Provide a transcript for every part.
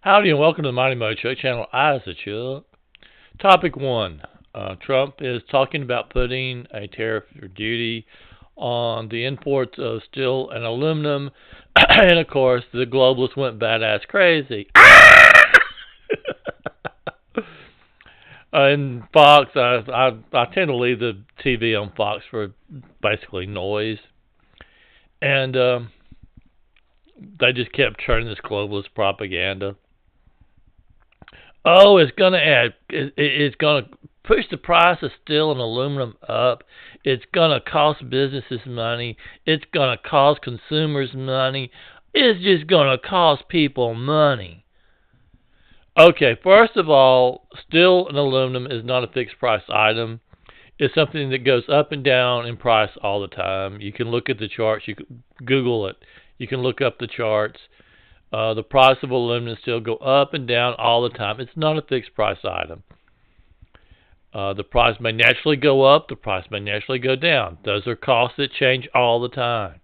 Howdy and welcome to the Mighty Mo Chuck channel. I is the Chuck. Topic 1. Trump is talking about putting a tariff or duty on the imports of steel and aluminum. And of course, the globalists went badass crazy. And Fox, I tend to leave the TV on Fox for basically noise. And they just kept churning this globalist propaganda. Oh, it's going to add, it's going to push the price of steel and aluminum up. It's going to cost businesses money. It's going to cost consumers money. It's just going to cost people money. Okay, first of all, steel and aluminum is not a fixed price item. It's something that goes up and down in price all the time. You can look at the charts. You can Google it. You can look up the charts. The price of aluminum and steel go up and down all the time. It's not a fixed price item. The price may naturally go up. The price may naturally go down. Those are costs that change all the time.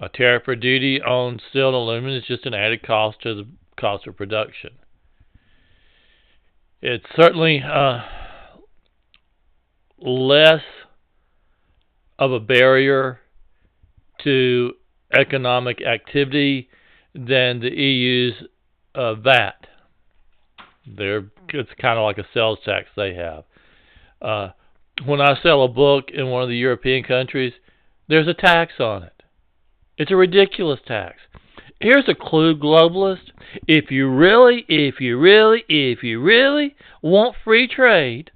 A tariff or duty on steel and aluminum is just an added cost to the cost of production. It's certainly less of a barrier to economic activity than the EU's VAT. It's kind of like a sales tax they have. When I sell a book in one of the European countries, there's a tax on it. It's a ridiculous tax. Here's a clue, globalist. If you really want free trade,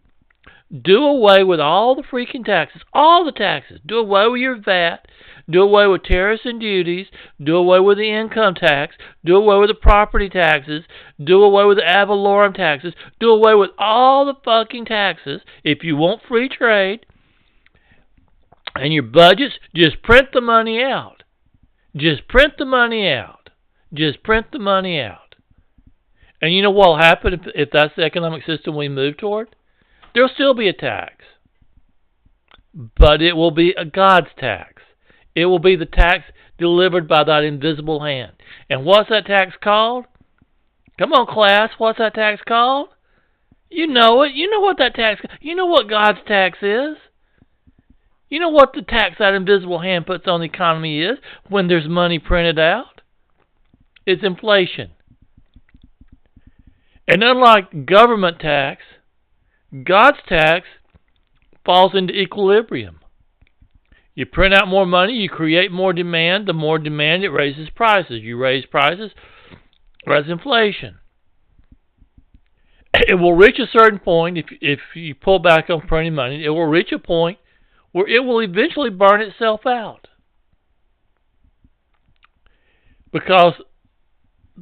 do away with all the freaking taxes, all the taxes. Do away with your VAT. Do away with tariffs and duties. Do away with the income tax. Do away with the property taxes. Do away with the ad valorem taxes. Do away with all the fucking taxes. If you want free trade and your budgets, just print the money out. Just print the money out. Just print the money out. And you know what will happen if that's the economic system we move toward? There'll still be a tax. But it will be a God's tax. It will be the tax delivered by that invisible hand. And what's that tax called? Come on, class. What's that tax called? You know it. You know what that tax. You know what God's tax is. You know what the tax that invisible hand puts on the economy is when there's money printed out? It's inflation. And unlike government tax, God's tax falls into equilibrium. You print out more money, you create more demand. The more demand, it raises prices. You raise prices, that's inflation. It will reach a certain point, if you pull back on printing money, it will reach a point where it will eventually burn itself out. Because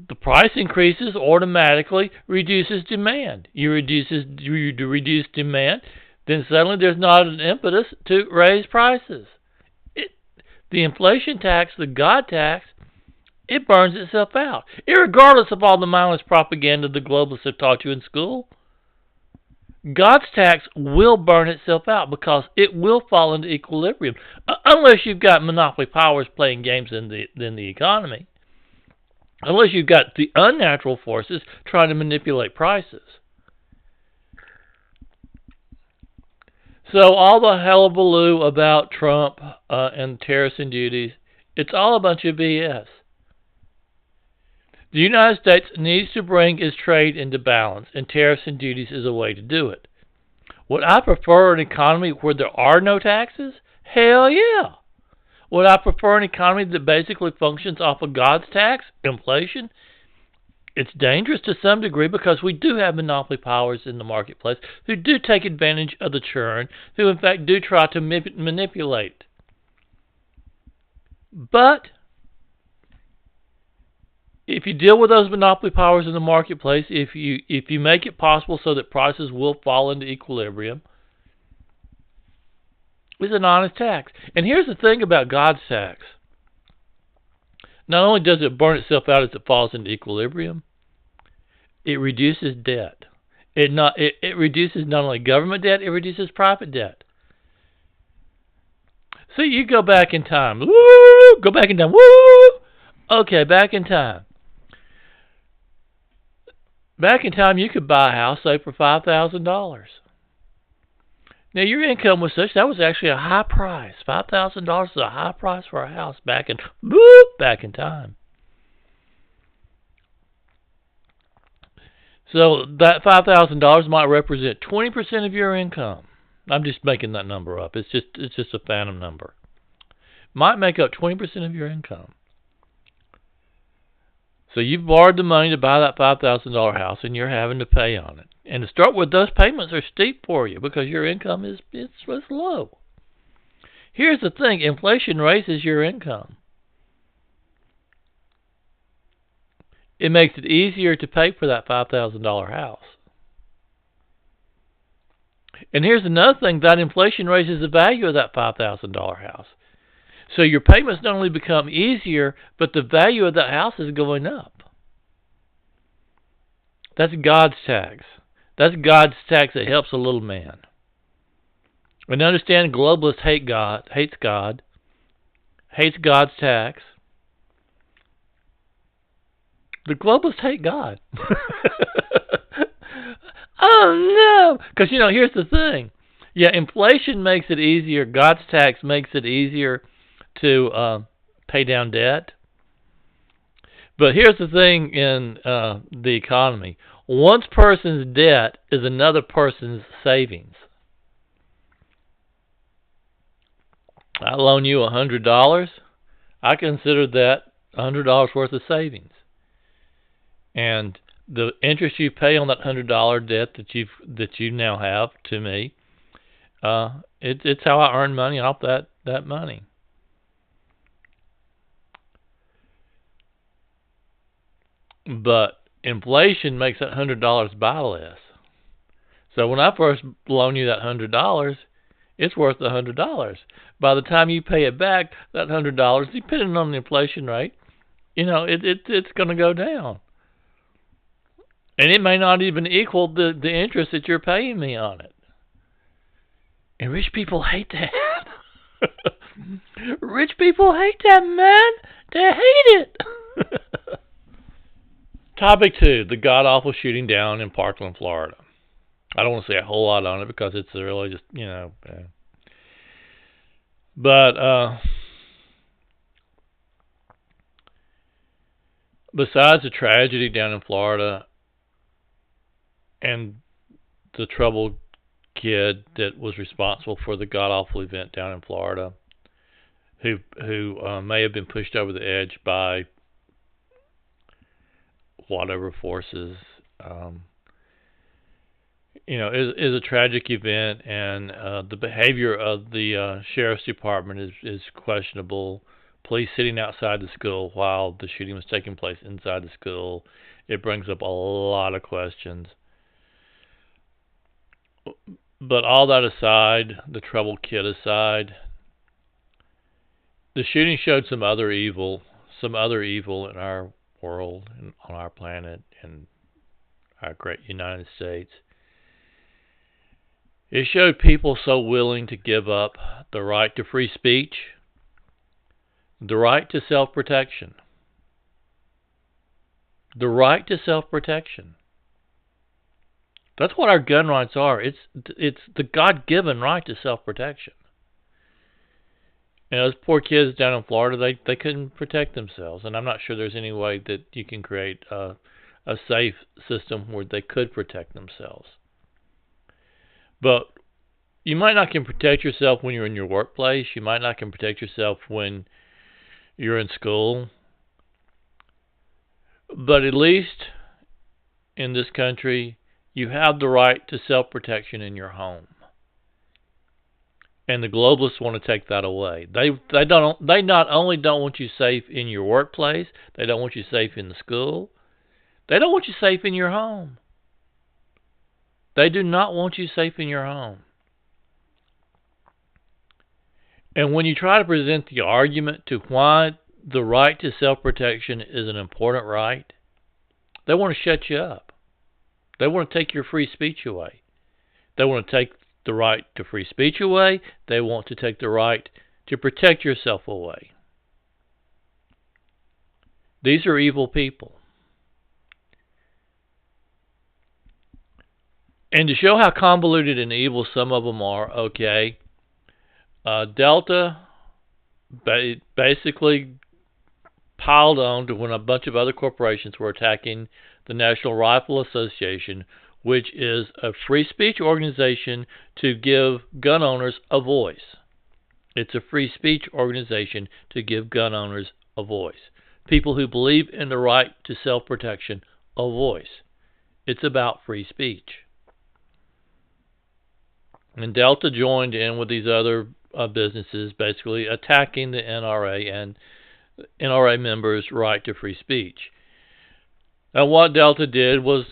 the price increases automatically reduces demand. You reduce demand, then suddenly there's not an impetus to raise prices. The inflation tax, the God tax, it burns itself out, irregardless of all the mindless propaganda the globalists have taught you in school. God's tax will burn itself out because it will fall into equilibrium, unless you've got monopoly powers playing games in the economy. Unless you've got the unnatural forces trying to manipulate prices. So all the hullabaloo about Trump and tariffs and duties, it's all a bunch of BS. The United States needs to bring its trade into balance, and tariffs and duties is a way to do it. Would I prefer an economy where there are no taxes? Hell yeah. Would I prefer an economy that basically functions off of God's tax, inflation? It's dangerous to some degree because we do have monopoly powers in the marketplace who do take advantage of the churn, who in fact do try to manipulate. But if you deal with those monopoly powers in the marketplace, if you make it possible so that prices will fall into equilibrium, it's an honest tax. And here's the thing about God's tax. Not only does it burn itself out as it falls into equilibrium, it reduces debt. It reduces not only government debt, it reduces private debt. So you go back in time. Woo! Go back in time. Woo! Okay, back in time. Back in time, you could buy a house, say, for $5,000. Now, your income was such that was actually a high price. $5,000 is a high price for a house back in time. So that $5,000 might represent 20% of your income. I'm just making that number up. It's just a phantom number. Might make up 20% of your income. So you've borrowed the money to buy that $5,000 house, and you're having to pay on it. And to start with, those payments are steep for you because your income is low. Here's the thing: inflation raises your income. It makes it easier to pay for that $5,000 house. And here's another thing: that inflation raises the value of that $5,000 house. So your payments not only become easier, but the value of that house is going up. That's God's tax. That's God's tax that helps a little man. And understand, globalists hates God, hates God's tax. The globalists hate God. Oh no! Because here's the thing. Yeah, inflation makes it easier. God's tax makes it easier to pay down debt. But here's the thing in the economy. One person's debt is another person's savings. I loan you $100. I consider that $100 worth of savings. And the interest you pay on that $100 debt that you now have to me, it's how I earn money off that money. But inflation makes that $100 buy less. So when I first loan you that $100, it's worth $100. By the time you pay it back, that $100, depending on the inflation rate, it's going to go down. And it may not even equal the interest that you're paying me on it. And rich people hate that. Rich people hate that, man. They hate it. Topic 2, the god-awful shooting down in Parkland, Florida. I don't want to say a whole lot on it because it's really just, But besides the tragedy down in Florida and the troubled kid that was responsible for the god-awful event down in Florida, who may have been pushed over the edge by whatever forces, is a tragic event, and the behavior of the sheriff's department is questionable. Police sitting outside the school while the shooting was taking place inside the school, it brings up a lot of questions. But all that aside, the troubled kid aside, the shooting showed some other evil in our world and on our planet and our great United States. It showed people so willing to give up the right to free speech, the right to self-protection. The right to self-protection. That's what our gun rights are. It's the God-given right to self-protection. And those poor kids down in Florida, they couldn't protect themselves. And I'm not sure there's any way that you can create a safe system where they could protect themselves. But you might not can protect yourself when you're in your workplace. You might not can protect yourself when you're in school. But at least in this country, you have the right to self-protection in your home. And the globalists want to take that away. They not only don't want you safe in your workplace, they don't want you safe in the school. They don't want you safe in your home. They do not want you safe in your home. And when you try to present the argument to why the right to self-protection is an important right, they want to shut you up. They want to take your free speech away. They want to take the right to free speech away. They want to take the right to protect yourself away. These are evil people. And to show how convoluted and evil some of them are, okay, Delta basically piled on to when a bunch of other corporations were attacking the National Rifle Association, which is a free speech organization to give gun owners a voice. It's a free speech organization to give gun owners a voice. People who believe in the right to self-protection, a voice. It's about free speech. And Delta joined in with these other businesses, basically attacking the NRA and NRA members' right to free speech. And what Delta did was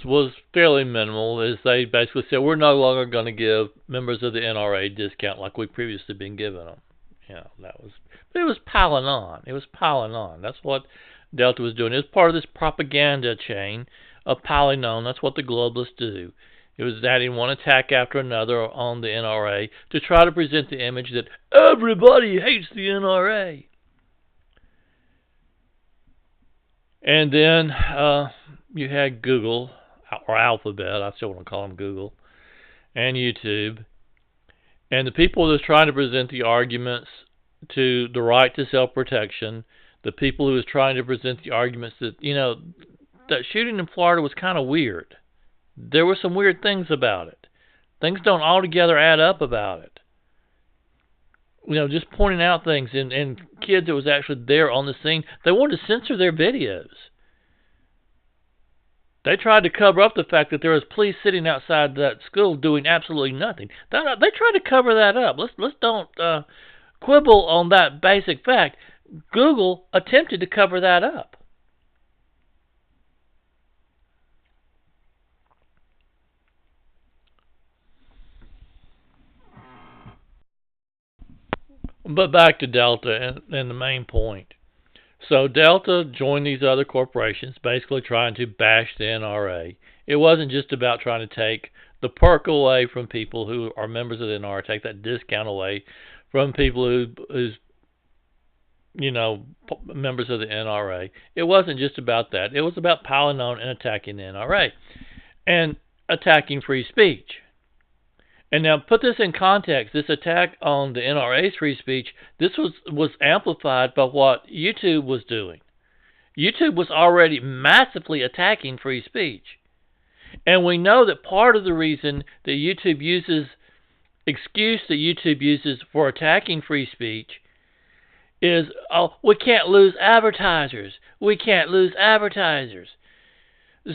fairly minimal. Is they basically said, we're no longer going to give members of the NRA a discount like we've previously been giving them. But it was piling on. It was piling on. That's what Delta was doing. It was part of this propaganda chain of piling on. That's what the globalists do. It was adding one attack after another on the NRA to try to present the image that everybody hates the NRA. And then you had Google, or Alphabet, I still want to call them Google, and YouTube. And the people that was trying to present the arguments to the right to self-protection, the people who was trying to present the arguments that, that shooting in Florida was kind of weird. There were some weird things about it. Things don't altogether add up about it. Just pointing out things, and kids that was actually there on the scene, they wanted to censor their videos. They tried to cover up the fact that there was police sitting outside that school doing absolutely nothing. They tried to cover that up. Let's don't quibble on that basic fact. Google attempted to cover that up. But back to Delta and the main point. So Delta joined these other corporations, basically trying to bash the NRA. It wasn't just about trying to take the perk away from people who are members of the NRA, take that discount away from people who's members of the NRA. It wasn't just about that. It was about piling on and attacking the NRA and attacking free speech. And now put this in context. This attack on the NRA's free speech, this was amplified by what YouTube was doing. YouTube was already massively attacking free speech. And we know that part of the reason that YouTube uses for attacking free speech is, we can't lose advertisers. We can't lose advertisers.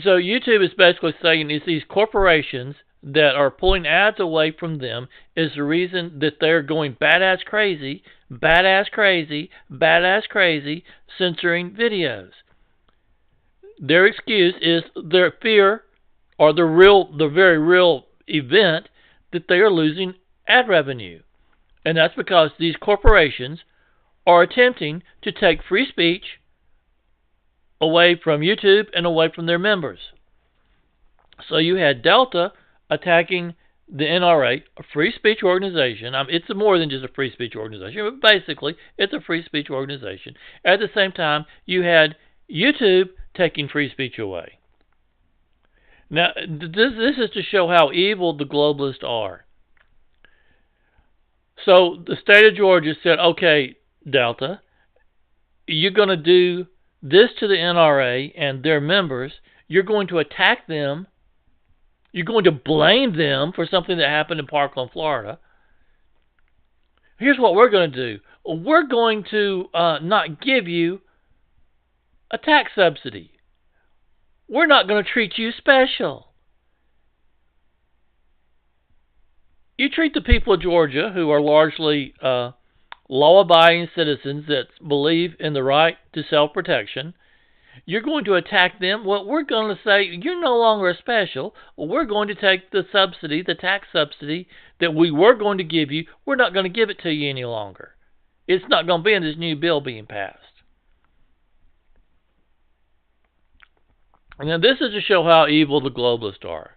So YouTube is basically saying is these corporations that are pulling ads away from them is the reason that they're going badass crazy, censoring videos. Their excuse is their fear or the very real event that they are losing ad revenue. And that's because these corporations are attempting to take free speech away from YouTube and away from their members. So you had Delta attacking the NRA, a free speech organization. It's more than just a free speech organization, but basically it's a free speech organization. At the same time, you had YouTube taking free speech away. Now, this is to show how evil the globalists are. So the state of Georgia said, okay, Delta, you're going to do this to the NRA and their members. You're going to attack them. You're going to blame them for something that happened in Parkland, Florida. Here's what we're going to do. We're going to not give you a tax subsidy. We're not going to treat you special. You treat the people of Georgia, who are largely law-abiding citizens that believe in the right to self-protection, you're going to attack them. Well, we're going to say, you're no longer a special. Well, we're going to take the subsidy, the tax subsidy that we were going to give you. We're not going to give it to you any longer. It's not going to be in this new bill being passed. And now this is to show how evil the globalists are.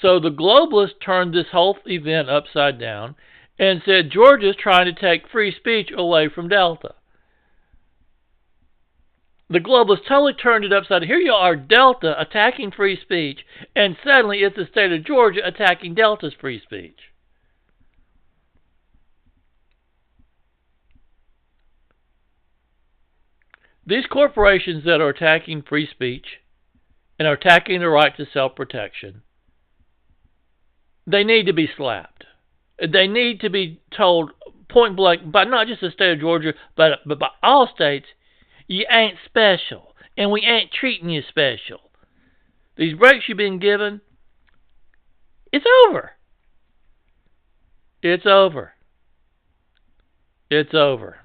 So the globalists turned this whole event upside down and said Georgia's trying to take free speech away from Delta. The globalists totally turned it upside down. Here you are, Delta attacking free speech, and suddenly it's the state of Georgia attacking Delta's free speech. These corporations that are attacking free speech and are attacking the right to self-protection, they need to be slapped. They need to be told point blank, by not just the state of Georgia, but by all states, you ain't special, and we ain't treating you special. These breaks you've been given, it's over. It's over. It's over.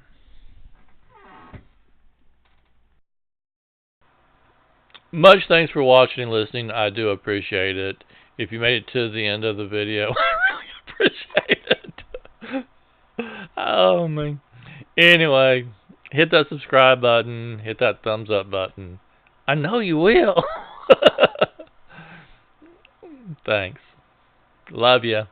Much thanks for watching and listening. I do appreciate it. If you made it to the end of the video, I really appreciate it. Oh, man. Anyway, hit that subscribe button. Hit that thumbs up button. I know you will. Thanks. Love ya.